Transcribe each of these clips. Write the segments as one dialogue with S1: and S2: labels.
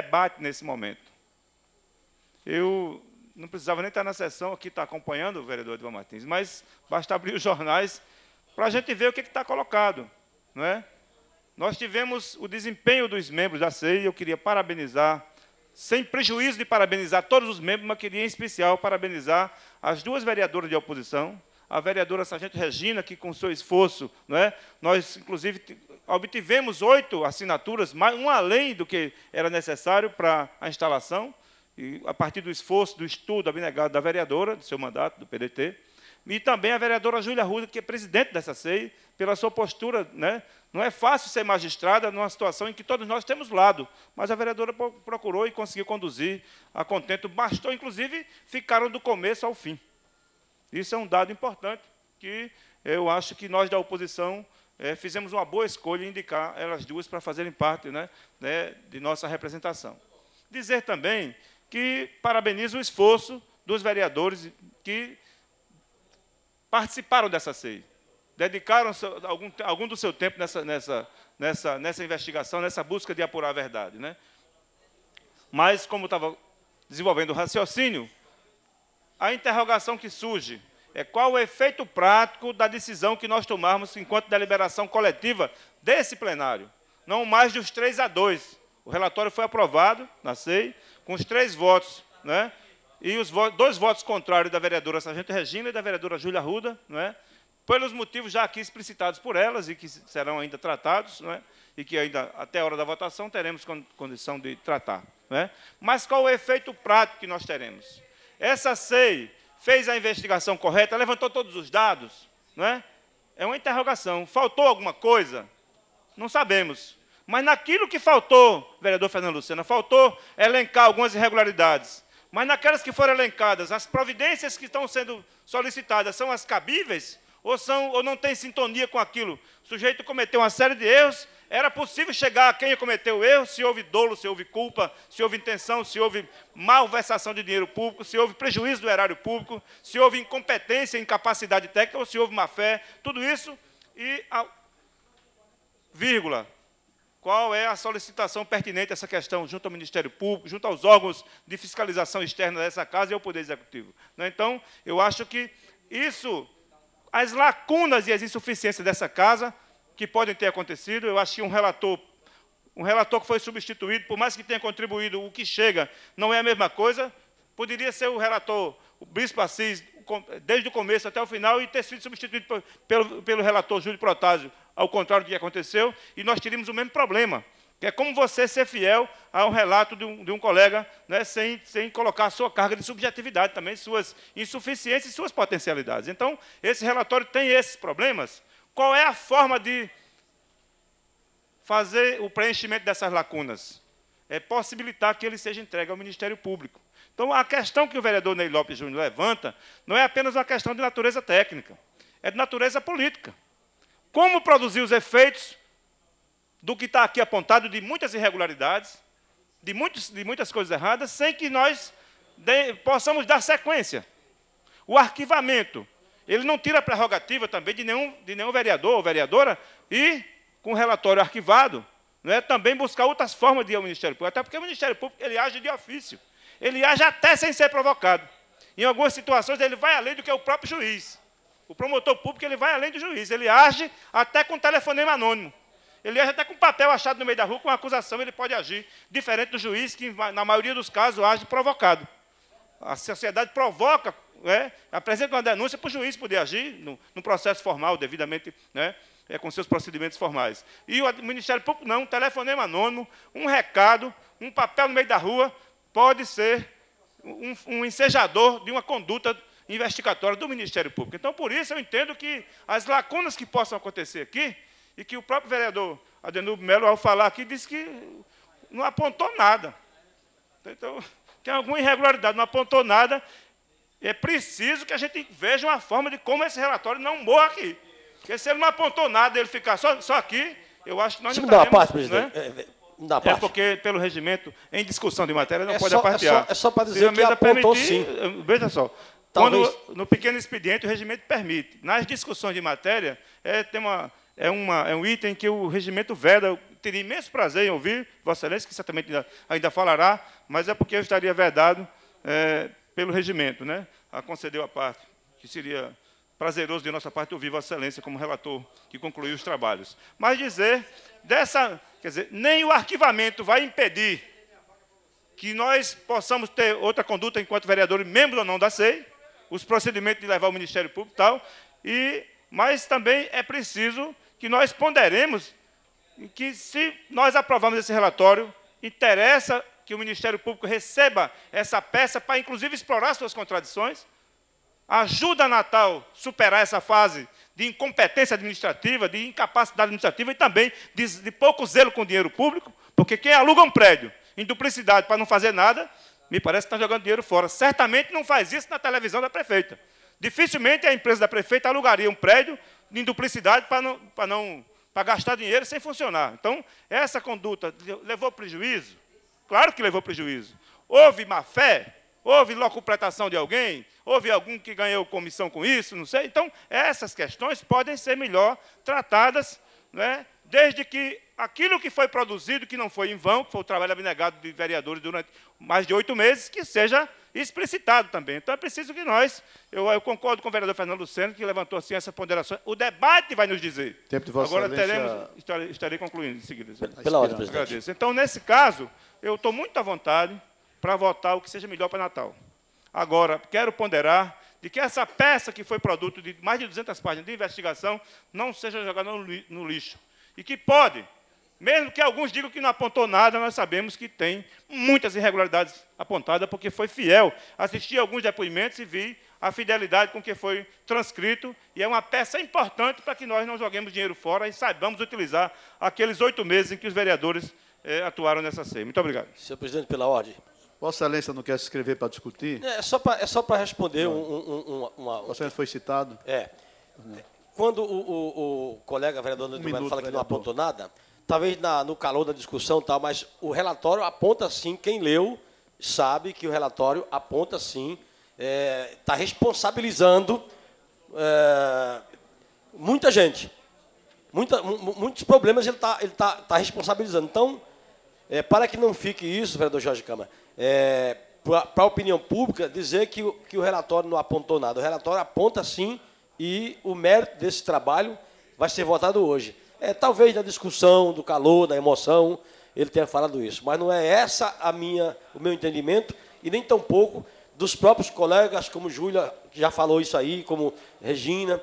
S1: debate nesse momento. Eu não precisava nem estar na sessão aqui, estar acompanhando o vereador Edvan Martins, mas basta abrir os jornais para a gente ver o que está colocado, não é? Nós tivemos o desempenho dos membros da CEI, eu queria parabenizar, sem prejuízo de parabenizar todos os membros, mas queria, em especial, parabenizar as duas vereadoras de oposição, a vereadora Sargento Regina, que, com seu esforço, não é, nós, inclusive, obtivemos 8 assinaturas, um além do que era necessário para a instalação, e a partir do esforço, do estudo abnegado da vereadora, do seu mandato, do PDT, e também a vereadora Júlia Arruda, que é presidente dessa CEI, pela sua postura, né? Não é fácil ser magistrada numa situação em que todos nós temos lado, mas a vereadora procurou e conseguiu conduzir a contento, bastou, inclusive, ficaram do começo ao fim. Isso é um dado importante, que eu acho que nós da oposição fizemos uma boa escolha em indicar elas duas para fazerem parte, né, de nossa representação. Dizer também que parabenizo o esforço dos vereadores que participaram dessa CEI, dedicaram algum do seu tempo nessa investigação, nessa busca de apurar a verdade, né? Mas, como estava desenvolvendo o raciocínio, a interrogação que surge é qual o efeito prático da decisão que nós tomarmos enquanto deliberação coletiva desse plenário, não mais de os 3-2. O relatório foi aprovado na CEI, com os 3 votos, né? E os 2 votos contrários da vereadora Sargento Regina e da vereadora Júlia Arruda, não é? Pelos motivos já aqui explicitados por elas e que serão ainda tratados, não é? E que ainda, até a hora da votação, teremos condição de tratar. Não é? Mas qual o efeito prático que nós teremos? Essa CEI fez a investigação correta, levantou todos os dados, não é? É uma interrogação. Faltou alguma coisa? Não sabemos. Mas naquilo que faltou, vereador Fernando Lucena, faltou elencar algumas irregularidades. Mas naquelas que foram elencadas, as providências que estão sendo solicitadas são as cabíveis ou não tem sintonia com aquilo? O sujeito cometeu uma série de erros, era possível chegar a quem cometeu o erro, se houve dolo, se houve culpa, se houve intenção, se houve malversação de dinheiro público, se houve prejuízo do erário público, se houve incompetência, incapacidade técnica, ou se houve má-fé, tudo isso, e, vírgula, qual é a solicitação pertinente a essa questão junto ao Ministério Público, junto aos órgãos de fiscalização externa dessa casa e ao Poder Executivo. Então, eu acho que isso, as lacunas e as insuficiências dessa casa, que podem ter acontecido, eu acho que um relator que foi substituído, por mais que tenha contribuído, o que chega não é a mesma coisa, poderia ser o relator, o Bispo Assis, desde o começo até o final, e ter sido substituído pelo relator Júlio Protásio, ao contrário do que aconteceu, e nós teríamos o mesmo problema, que é como você ser fiel a um relato de um colega, né, sem colocar a sua carga de subjetividade também, suas insuficiências e suas potencialidades. Então, esse relatório tem esses problemas. Qual é a forma de fazer o preenchimento dessas lacunas? É possibilitar que ele seja entregue ao Ministério Público. Então, a questão que o vereador Ney Lopes Júnior levanta não é apenas uma questão de natureza técnica, é de natureza política. Como produzir os efeitos do que está aqui apontado, de muitas irregularidades, de muitas coisas erradas, sem que nós possamos dar sequência. O arquivamento, ele não tira a prerrogativa também de nenhum vereador ou vereadora e, com o relatório arquivado, não é, também buscar outras formas de ir ao Ministério Público, até porque o Ministério Público ele age de ofício, ele age até sem ser provocado. Em algumas situações, ele vai além do que o próprio juiz. O promotor público ele vai além do juiz, ele age até com telefonema anônimo. Ele age até com papel achado no meio da rua, com acusação, ele pode agir, diferente do juiz, que, na maioria dos casos, age provocado. A sociedade provoca, apresenta uma denúncia para o juiz poder agir no processo formal, devidamente, com seus procedimentos formais. E o Ministério Público não, um telefonema anônimo, um recado, um papel no meio da rua, pode ser um ensejador de uma conduta investigatória do Ministério Público. Então, por isso, eu entendo que as lacunas que possam acontecer aqui, e que o próprio vereador Adenildo Melo, ao falar aqui, disse que não apontou nada. Então, tem alguma irregularidade, não apontou nada. É preciso que a gente veja uma forma de como esse relatório não morra aqui. Porque se ele não apontou nada, ele ficar só aqui, eu acho que nós não
S2: teremos... Me dá a parte, presidente.
S1: Né?
S2: Me dá a parte.
S1: É porque, pelo regimento, em discussão de matéria, não pode apartear.
S2: É só para dizer que apontou sim.
S1: Veja só.
S2: Talvez...
S1: Quando, no pequeno expediente, o regimento permite. Nas discussões de matéria, é um item que o regimento veda teria imenso prazer em ouvir Vossa Excelência, que certamente ainda falará, mas é porque eu estaria vedado pelo regimento, né? A concedeu a parte, que seria prazeroso de nossa parte ouvir Vossa Excelência como relator que concluiu os trabalhos. Mas dizer, quer dizer, nem o arquivamento vai impedir que nós possamos ter outra conduta enquanto vereadores, membros ou não da SEI, os procedimentos de levar ao Ministério Público e tal, mas também é preciso que nós ponderemos que, se nós aprovamos esse relatório, interessa que o Ministério Público receba essa peça para, inclusive, explorar suas contradições, ajuda a Natal a superar essa fase de incompetência administrativa, de incapacidade administrativa e também de pouco zelo com o dinheiro público, porque quem aluga um prédio em duplicidade para não fazer nada, me parece que está jogando dinheiro fora. Certamente não faz isso na televisão da prefeita. Dificilmente a empresa da prefeita alugaria um prédio em duplicidade para gastar dinheiro sem funcionar. Então, essa conduta levou prejuízo? Claro que levou prejuízo. Houve má-fé? Houve locupletação de alguém? Houve algum que ganhou comissão com isso? Não sei. Então, essas questões podem ser melhor tratadas, né, desde que aquilo que foi produzido, que não foi em vão, que foi o trabalho abnegado de vereadores durante mais de 8 meses, que seja explicitado também. Então, é preciso que eu concordo com o vereador Fernando Luceno, que levantou assim essa ponderação. O debate vai nos dizer.
S2: Tempo de Vossa Excelência...
S1: Estarei concluindo em seguida.
S2: Pela ordem, presidente.
S1: Agradeço. Então, nesse caso, eu estou muito à vontade para votar o que seja melhor para Natal. Agora, quero ponderar de que essa peça que foi produto de mais de 200 páginas de investigação não seja jogada no lixo. E que pode, mesmo que alguns digam que não apontou nada, nós sabemos que tem muitas irregularidades apontadas, porque foi fiel. Assisti a alguns depoimentos e vi a fidelidade com que foi transcrito, e é uma peça importante para que nós não joguemos dinheiro fora e saibamos utilizar aqueles 8 meses em que os vereadores atuaram nessa SEI. Muito obrigado.
S2: Senhor presidente, pela ordem.
S3: Vossa Excelência não quer se inscrever para discutir?
S2: É só para responder
S3: Vossa Excelência foi citado.
S2: Quando o colega vereador fala que não apontou nada, talvez no calor da discussão, tal, mas o relatório aponta sim, quem leu sabe que o relatório aponta sim, está responsabilizando muita gente. Muitos problemas ele tá responsabilizando. Então, para que não fique isso, vereador Jorge Câmara, para a opinião pública, dizer que o relatório não apontou nada. O relatório aponta sim, e o mérito desse trabalho vai ser votado hoje. Talvez na discussão, do calor, da emoção, ele tenha falado isso, mas não é essa o meu entendimento, e nem tampouco dos próprios colegas, como Júlia, que já falou isso aí, como Regina,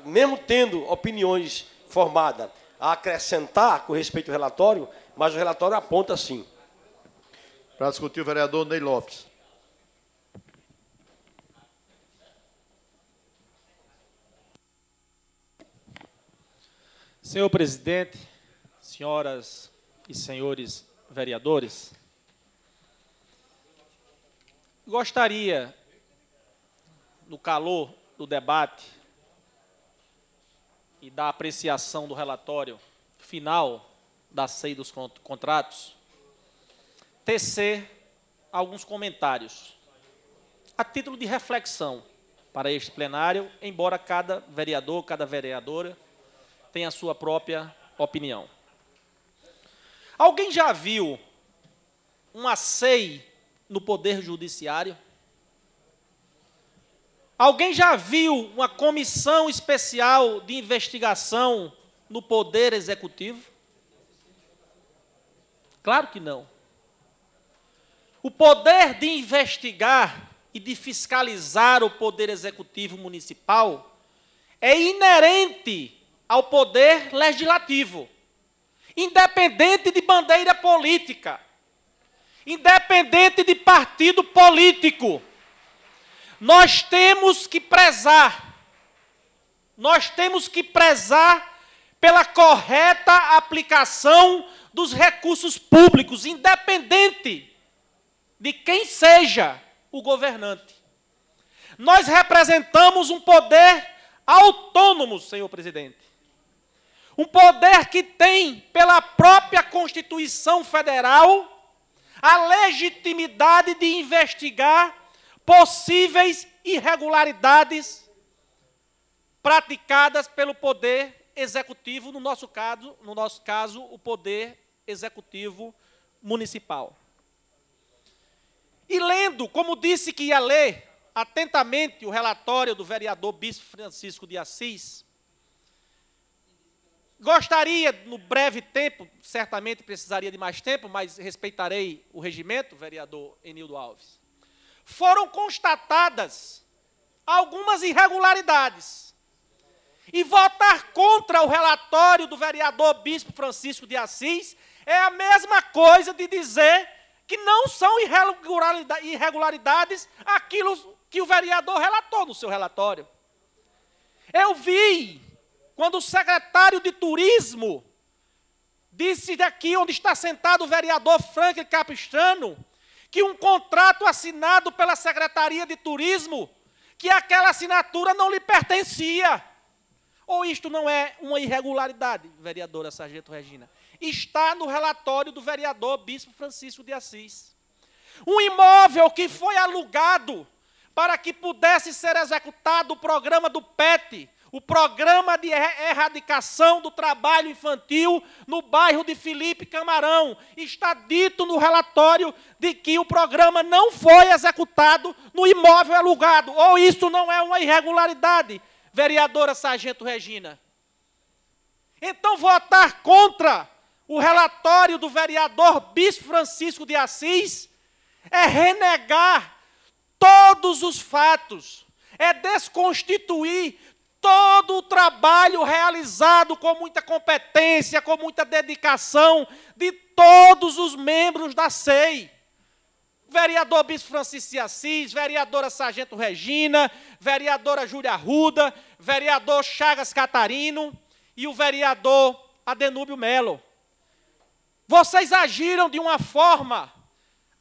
S2: mesmo tendo opiniões formadas a acrescentar com respeito ao relatório, mas o relatório aponta sim.
S3: Para discutir, o vereador Ney Lopes.
S4: Senhor presidente, senhoras e senhores vereadores, gostaria, no calor do debate e da apreciação do relatório final da SEI dos contratos, tecer alguns comentários, a título de reflexão para este plenário, embora cada vereador, cada vereadora tenha a sua própria opinião. Alguém já viu uma SEI no Poder Judiciário? Alguém já viu uma comissão especial de investigação no Poder Executivo? Claro que não. O poder de investigar e de fiscalizar o Poder Executivo Municipal é inerente ao Poder Legislativo, independente de bandeira política, independente de partido político. Nós temos que prezar pela correta aplicação dos recursos públicos, independente de quem seja o governante. Nós representamos um poder autônomo, senhor presidente. Um poder que tem, pela própria Constituição Federal, a legitimidade de investigar possíveis irregularidades praticadas pelo Poder executivo, no nosso caso, o poder executivo municipal. E lendo, como disse que ia ler atentamente o relatório do vereador Bispo Francisco de Assis, gostaria, no breve tempo, certamente precisaria de mais tempo, mas respeitarei o regimento, vereador Enildo Alves. Foram constatadas algumas irregularidades. E votar contra o relatório do vereador Bispo Francisco de Assis é a mesma coisa de dizer que não são irregularidades aquilo que o vereador relatou no seu relatório. Eu vi, quando o secretário de Turismo disse daqui onde está sentado o vereador Franklin Capistrano, que um contrato assinado pela Secretaria de Turismo, que aquela assinatura não lhe pertencia. Ou isto não é uma irregularidade, vereadora Sargento Regina? Está no relatório do vereador Bispo Francisco de Assis. Um imóvel que foi alugado para que pudesse ser executado o programa do PET, o Programa de Erradicação do Trabalho Infantil no bairro de Felipe Camarão. Está dito no relatório de que o programa não foi executado no imóvel alugado. Ou isso não é uma irregularidade, vereadora Sargento Regina? Então, votar contra o relatório do vereador Bispo Francisco de Assis é renegar todos os fatos, é desconstituir todo o trabalho realizado com muita competência, com muita dedicação de todos os membros da SEI. Vereador Bispo Francisco de Assis, vereadora Sargento Regina, vereadora Júlia Arruda, vereador Chagas Catarino e o vereador Adenúbio Melo. Vocês agiram de uma forma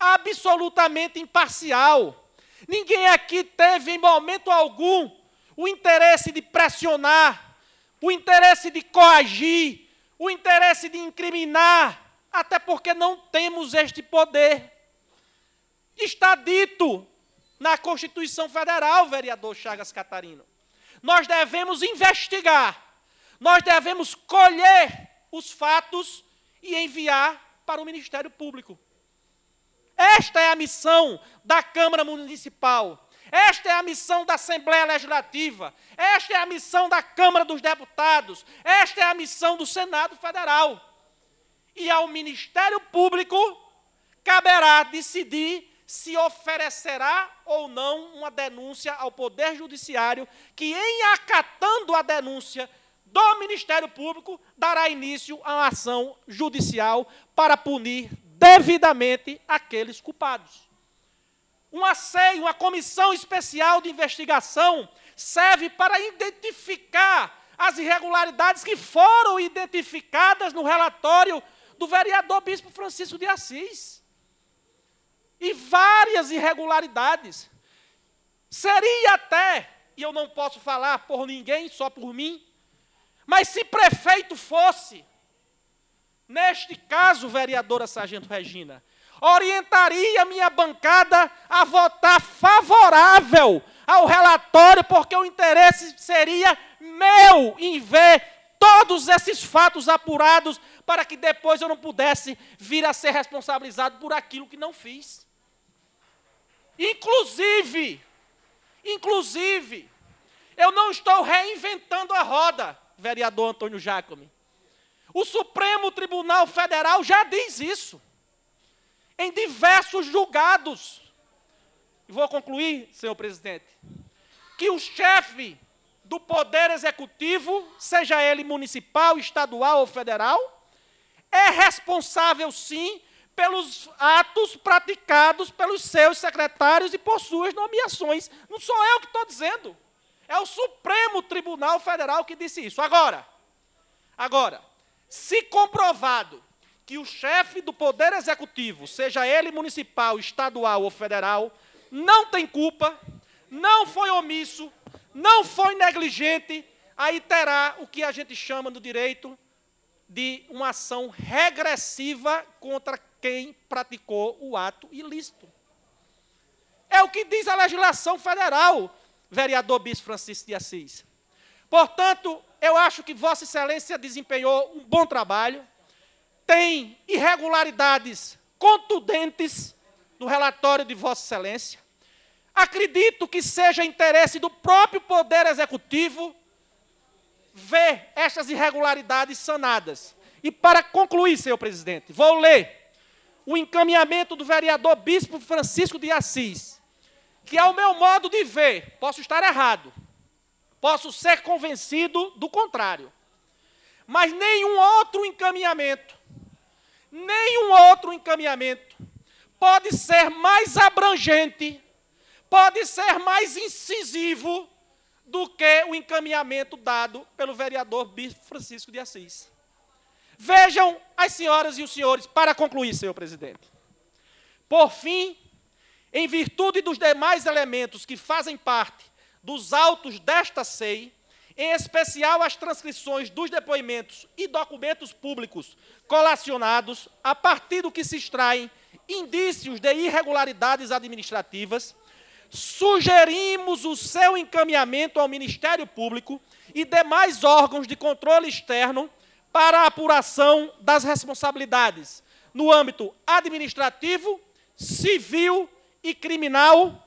S4: absolutamente imparcial. Ninguém aqui teve, em momento algum, o interesse de pressionar, o interesse de coagir, o interesse de incriminar, até porque não temos este poder. Está dito na Constituição Federal, vereador Chagas Catarino. Nós devemos investigar, nós devemos colher os fatos e enviar para o Ministério Público. Esta é a missão da Câmara Municipal. Esta é a missão da Assembleia Legislativa, esta é a missão da Câmara dos Deputados, esta é a missão do Senado Federal. E ao Ministério Público caberá decidir se oferecerá ou não uma denúncia ao Poder Judiciário, que, em acatando a denúncia do Ministério Público, dará início a uma ação judicial para punir devidamente aqueles culpados. Uma SEI, uma comissão especial de investigação, serve para identificar as irregularidades que foram identificadas no relatório do vereador Bispo Francisco de Assis. E várias irregularidades. Seria até, e eu não posso falar por ninguém, só por mim, mas se prefeito fosse, neste caso, vereadora Sargento Regina, orientaria a minha bancada a votar favorável ao relatório, porque o interesse seria meu em ver todos esses fatos apurados, para que depois eu não pudesse vir a ser responsabilizado por aquilo que não fiz. Inclusive, eu não estou reinventando a roda, vereador Antônio Jacome. O Supremo Tribunal Federal já diz isso, em diversos julgados. E vou concluir, senhor presidente, que o chefe do Poder Executivo, seja ele municipal, estadual ou federal, é responsável, sim, pelos atos praticados pelos seus secretários e por suas nomeações. Não sou eu que estou dizendo, é o Supremo Tribunal Federal que disse isso. Agora, se comprovado que o chefe do Poder Executivo, seja ele municipal, estadual ou federal, não tem culpa, não foi omisso, não foi negligente, aí terá o que a gente chama no direito de uma ação regressiva contra quem praticou o ato ilícito. É o que diz a legislação federal, vereador Bispo Francisco de Assis. Portanto, eu acho que Vossa Excelência desempenhou um bom trabalho, tem irregularidades contundentes no relatório de Vossa Excelência. Acredito que seja interesse do próprio Poder Executivo ver estas irregularidades sanadas. E para concluir, senhor presidente, vou ler o encaminhamento do vereador Bispo Francisco de Assis, que, ao meu modo de ver, posso estar errado, posso ser convencido do contrário, mas nenhum outro encaminhamento pode ser mais abrangente, pode ser mais incisivo do que o encaminhamento dado pelo vereador Bispo Francisco de Assis. Vejam, as senhoras e os senhores, para concluir, senhor presidente. Por fim, em virtude dos demais elementos que fazem parte dos autos desta SEI, em especial as transcrições dos depoimentos e documentos públicos colacionados, a partir do que se extraem indícios de irregularidades administrativas, sugerimos o seu encaminhamento ao Ministério Público e demais órgãos de controle externo para a apuração das responsabilidades no âmbito administrativo, civil e criminal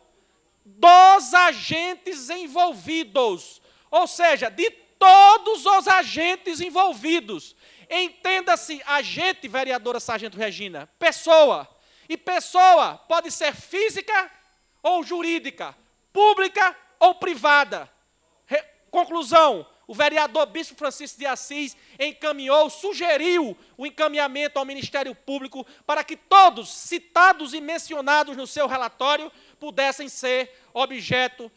S4: dos agentes envolvidos, ou seja, de todos os agentes envolvidos. Entenda-se agente, vereadora Sargento Regina, pessoa. E pessoa pode ser física ou jurídica, pública ou privada. Conclusão, o vereador Bispo Francisco de Assis encaminhou, sugeriu o encaminhamento ao Ministério Público para que todos, citados e mencionados no seu relatório, pudessem ser objeto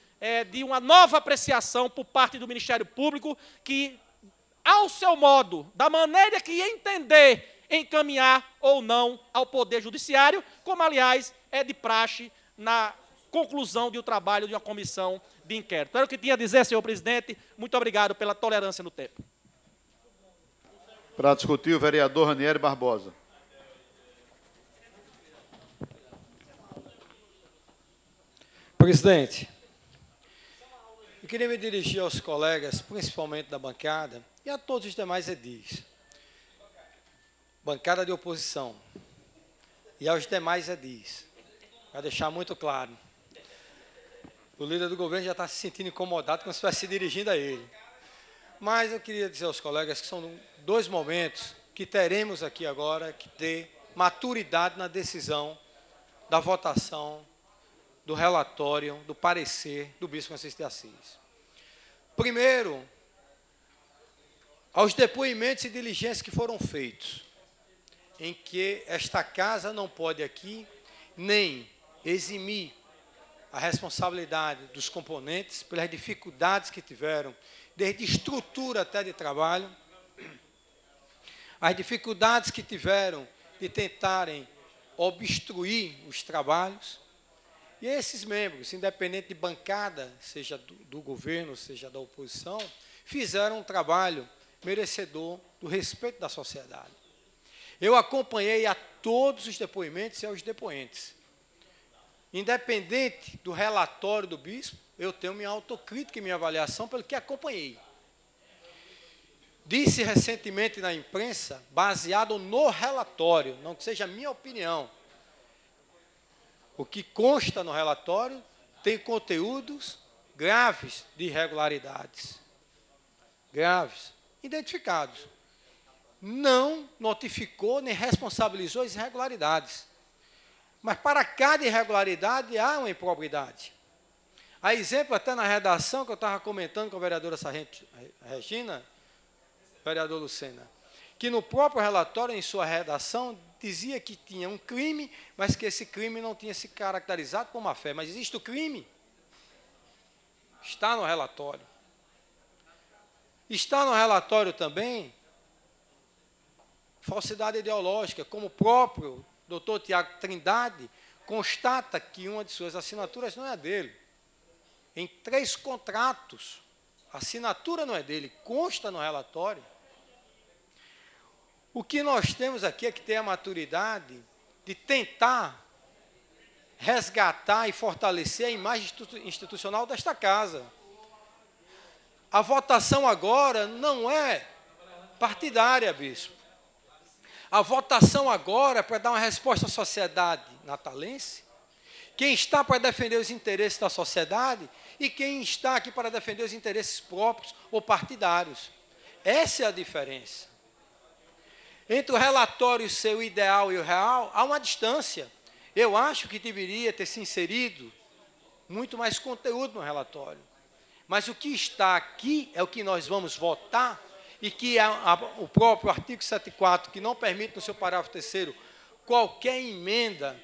S4: de uma nova apreciação por parte do Ministério Público, que, ao seu modo, da maneira que entender, encaminhar ou não ao Poder Judiciário, como, aliás, é de praxe na conclusão do trabalho de uma comissão de inquérito. Era o que tinha a dizer, senhor presidente. Muito obrigado pela tolerância no tempo.
S3: Para discutir, o vereador Ranieri Barbosa.
S5: Presidente, eu queria me dirigir aos colegas, principalmente da bancada, e a todos os demais edis, bancada de oposição, e aos demais edis, para deixar muito claro. O líder do governo já está se sentindo incomodado como se estivesse se dirigindo a ele. Mas eu queria dizer aos colegas que são dois momentos que teremos aqui agora que ter maturidade na decisão da votação do relatório, do parecer do Bispo Francisco de Assis. Primeiro, aos depoimentos e diligências que foram feitos, em que esta casa não pode aqui nem eximir a responsabilidade dos componentes pelas dificuldades que tiveram, desde estrutura até de trabalho, as dificuldades que tiveram de tentarem obstruir os trabalhos, e esses membros, independente de bancada, seja do governo, seja da oposição, fizeram um trabalho merecedor do respeito da sociedade. Eu acompanhei a todos os depoimentos e aos depoentes. Independente do relatório do bispo, eu tenho minha autocrítica e minha avaliação pelo que acompanhei. Disse recentemente na imprensa, baseado no relatório, não que seja a minha opinião, o que consta no relatório tem conteúdos graves de irregularidades. Graves, identificados. Não notificou nem responsabilizou as irregularidades. Mas para cada irregularidade há uma improbidade. Há exemplo até na redação que eu estava comentando com a vereadora Sargento Regina, vereador Lucena, que no próprio relatório, em sua redação, dizia que tinha um crime, mas que esse crime não tinha se caracterizado por má-fé. Mas existe o crime? Está no relatório. Está no relatório também falsidade ideológica, como o próprio doutor Tiago Trindade constata que uma de suas assinaturas não é dele. Em 3 contratos, a assinatura não é dele, consta no relatório. O que nós temos aqui é que ter a maturidade de tentar resgatar e fortalecer a imagem institucional desta casa. A votação agora não é partidária, bispo. A votação agora é para dar uma resposta à sociedade natalense. Quem está para defender os interesses da sociedade e quem está aqui para defender os interesses próprios ou partidários. Essa é a diferença. Entre o relatório ser o ideal e o real, há uma distância. Eu acho que deveria ter se inserido muito mais conteúdo no relatório. Mas o que está aqui é o que nós vamos votar e que o próprio artigo 74, que não permite, no seu parágrafo 3º, qualquer emenda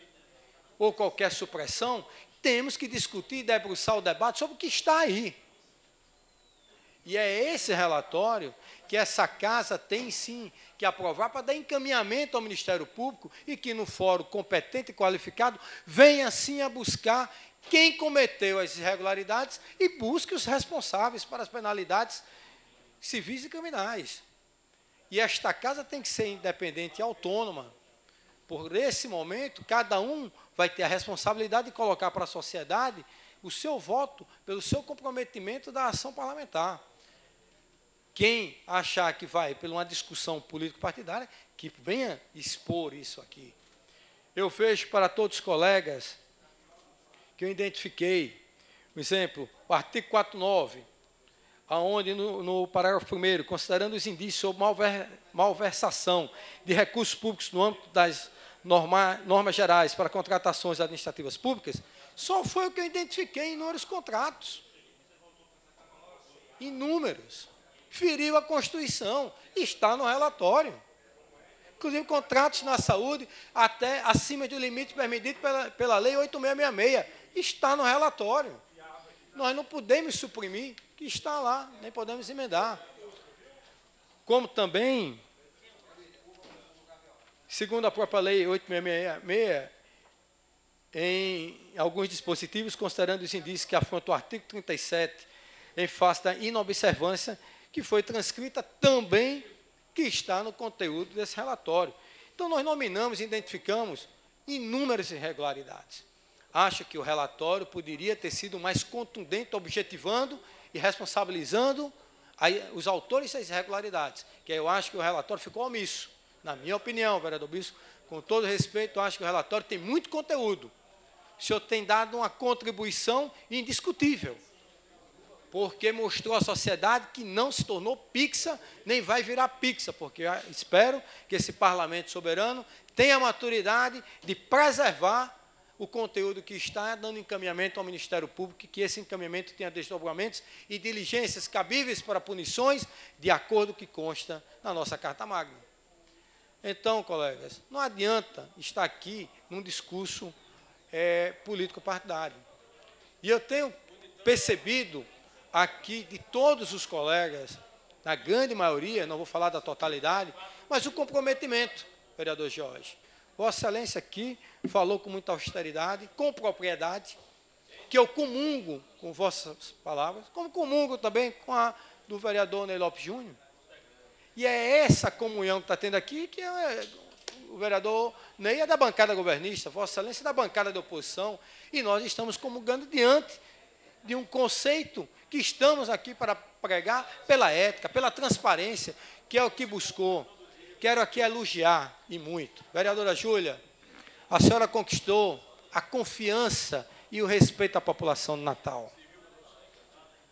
S5: ou qualquer supressão, temos que discutir e debruçar o debate sobre o que está aí. E é esse relatório que essa casa tem, sim, que aprovar para dar encaminhamento ao Ministério Público e que, no fórum competente e qualificado, venha, sim, a buscar quem cometeu as irregularidades e busque os responsáveis para as penalidades civis e criminais. E esta casa tem que ser independente e autônoma. Por esse momento, cada um vai ter a responsabilidade de colocar para a sociedade o seu voto pelo seu comprometimento da ação parlamentar. Quem achar que vai por uma discussão político-partidária, que venha expor isso aqui. Eu vejo para todos os colegas que eu identifiquei, por exemplo, o artigo 49, aonde no parágrafo 1º, considerando os indícios sobre malversação de recursos públicos no âmbito das normas gerais para contratações administrativas públicas, só foi o que eu identifiquei em inúmeros contratos. Inúmeros. Feriu a Constituição, está no relatório. Inclusive, contratos na saúde até acima do limite permitido pela Lei 8666, está no relatório. Nós não podemos suprimir, que está lá, nem podemos emendar. Como também, segundo a própria Lei 8666, em alguns dispositivos, considerando os indícios que afrontam o artigo 37, em face da inobservância, que foi transcrita também, que está no conteúdo desse relatório. Então, nós nominamos e identificamos inúmeras irregularidades. Acho que o relatório poderia ter sido mais contundente, objetivando e responsabilizando os autores das irregularidades, que eu acho que o relatório ficou omisso. Na minha opinião, vereador Bispo, com todo respeito, eu acho que o relatório tem muito conteúdo. O senhor tem dado uma contribuição indiscutível, porque mostrou à sociedade que não se tornou pixa, nem vai virar pixa, porque eu espero que esse parlamento soberano tenha a maturidade de preservar o conteúdo que está dando encaminhamento ao Ministério Público, e que esse encaminhamento tenha desdobramentos e diligências cabíveis para punições, de acordo com o que consta na nossa Carta Magna. Então, colegas, não adianta estar aqui num discurso político-partidário. E eu tenho percebido aqui de todos os colegas, na grande maioria, não vou falar da totalidade, mas o comprometimento, vereador Jorge. Vossa Excelência aqui falou com muita austeridade, com propriedade, que eu comungo com vossas palavras, como comungo também com a do vereador Ney Lopes Júnior. E é essa comunhão que está tendo aqui, que o vereador Ney é da bancada governista, Vossa Excelência é da bancada de oposição, e nós estamos comungando diante de um conceito que estamos aqui para pregar pela ética, pela transparência, que é o que buscou. Quero aqui elogiar, e muito. Vereadora Júlia, a senhora conquistou a confiança e o respeito à população do Natal.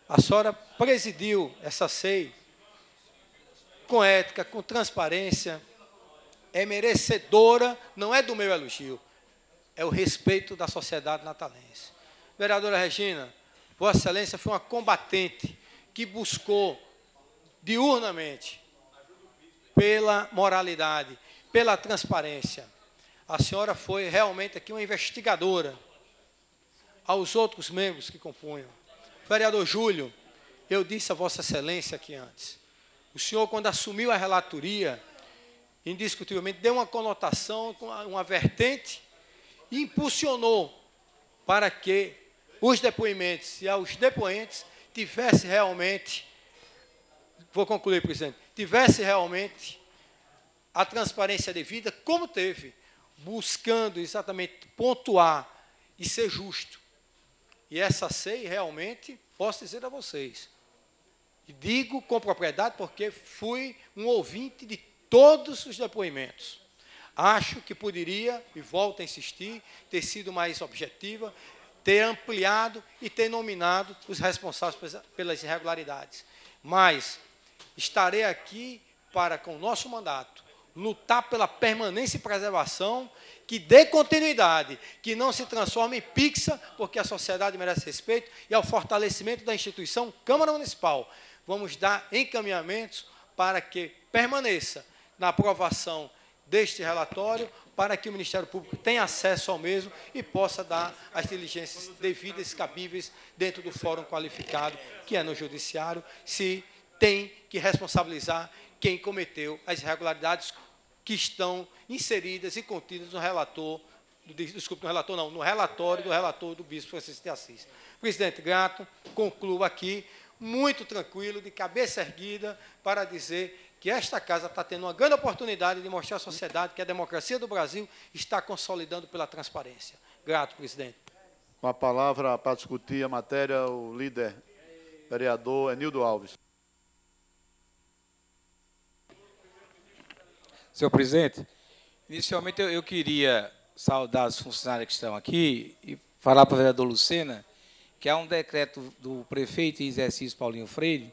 S5: A senhora presidiu essa ceia com ética, com transparência, é merecedora, não é do meu elogio, é o respeito da sociedade natalense. Vereadora Regina, Vossa Excelência foi uma combatente que buscou diurnamente pela moralidade, pela transparência. A senhora foi realmente aqui uma investigadora aos outros membros que compunham. Vereador Júlio, eu disse a Vossa Excelência aqui antes, o senhor, quando assumiu a relatoria, indiscutivelmente deu uma conotação, uma vertente, e impulsionou para que os depoimentos e aos depoentes tivesse realmente, vou concluir, presidente, tivesse realmente a transparência devida, como teve, buscando exatamente pontuar e ser justo. E essa ceia, realmente, posso dizer a vocês, Digo com propriedade porque fui um ouvinte de todos os depoimentos. Acho que poderia, e volto a insistir, ter sido mais objetiva, ter ampliado e ter nominado os responsáveis pelas irregularidades. Mas estarei aqui para, com o nosso mandato, lutar pela permanência e preservação, que dê continuidade, que não se transforme em pizza, porque a sociedade merece respeito, e ao fortalecimento da instituição Câmara Municipal. Vamos dar encaminhamentos para que permaneça na aprovação deste relatório, para que o Ministério Público tenha acesso ao mesmo e possa dar as diligências devidas e cabíveis dentro do fórum qualificado, que é no Judiciário, se tem que responsabilizar quem cometeu as irregularidades que estão inseridas e contidas no relatório no relatório do relator do Bispo Francisco de Assis. Presidente, grato, concluo aqui, muito tranquilo, de cabeça erguida, para dizer que esta casa está tendo uma grande oportunidade de mostrar à sociedade que a democracia do Brasil está consolidando pela transparência. Grato, presidente.
S3: Com a palavra para discutir a matéria, o líder, vereador Enildo Alves.
S6: Senhor presidente, inicialmente eu queria saudar os funcionários que estão aqui e falar para o vereador Lucena que há um decreto do prefeito em exercício Paulinho Freire,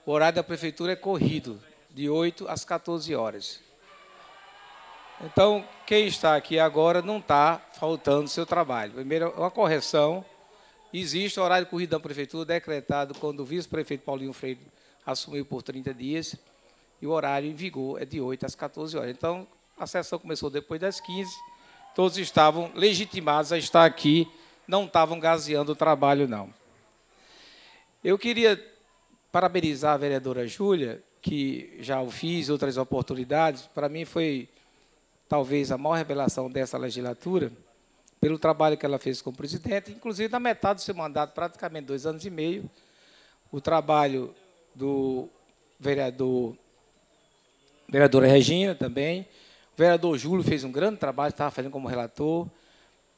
S6: o horário da prefeitura é corrido, de 8 às 14 horas. Então, quem está aqui agora não está faltando seu trabalho. Primeiro, uma correção, existe o horário corrido da prefeitura decretado quando o vice-prefeito Paulinho Freire assumiu por 30 dias, e o horário em vigor é de 8 às 14 horas. Então, a sessão começou depois das 15, todos estavam legitimados a estar aqui, não estavam gazeando o trabalho, não. Eu queria parabenizar a vereadora Júlia, que já o fiz em outras oportunidades. Para mim foi, talvez, a maior revelação dessa legislatura, pelo trabalho que ela fez como presidente, inclusive na metade do seu mandato, praticamente 2 anos e meio, o trabalho do vereadora Regina também, o vereador Júlio fez um grande trabalho, estava fazendo como relator,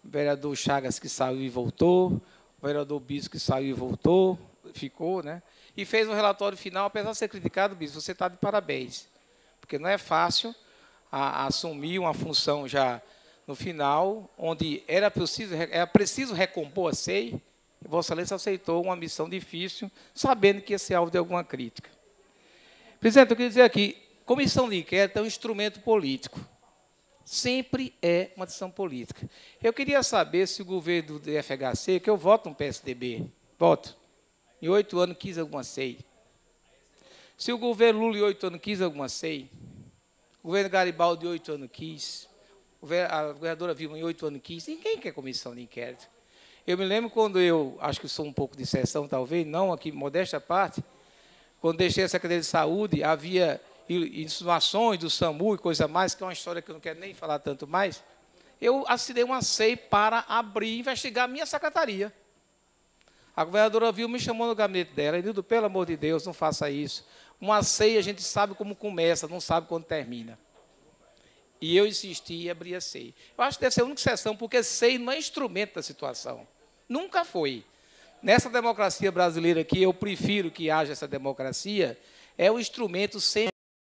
S6: o vereador Chagas, que saiu e voltou, o vereador Bispo, que saiu e voltou, ficou, né? E fez um relatório final, apesar de ser criticado, Bispo, você está de parabéns, porque não é fácil assumir uma função já no final, onde era preciso recompor a SEI, e Vossa Excelência aceitou uma missão difícil, sabendo que ia ser alvo de alguma crítica. Presidente, eu queria dizer aqui, comissão de inquérito é um instrumento político. Sempre é uma decisão política. Eu queria saber se o governo do FHC, que eu voto no PSDB, voto, em 8 anos quis alguma SEI. Se o governo Lula em 8 anos quis alguma SEI, o governo Garibaldi em 8 anos quis, a governadora Vilma em 8 anos quis, ninguém quer comissão de inquérito. Eu me lembro quando eu, acho que sou um pouco de exceção talvez, não aqui, modesta parte, quando deixei a Secretaria de Saúde, havia insinuações do SAMU e coisa mais, que é uma história que eu não quero nem falar tanto mais, eu assinei uma SEI para abrir e investigar a minha secretaria. A governadora Vilma me chamou no gabinete dela e disse, pelo amor de Deus, não faça isso. Uma SEI a gente sabe como começa, não sabe quando termina. E eu insisti e abri a SEI. Eu acho que deve ser a única exceção, porque SEI não é instrumento da situação. Nunca foi. Nessa democracia brasileira aqui, eu prefiro que haja essa democracia, é o instrumento sempre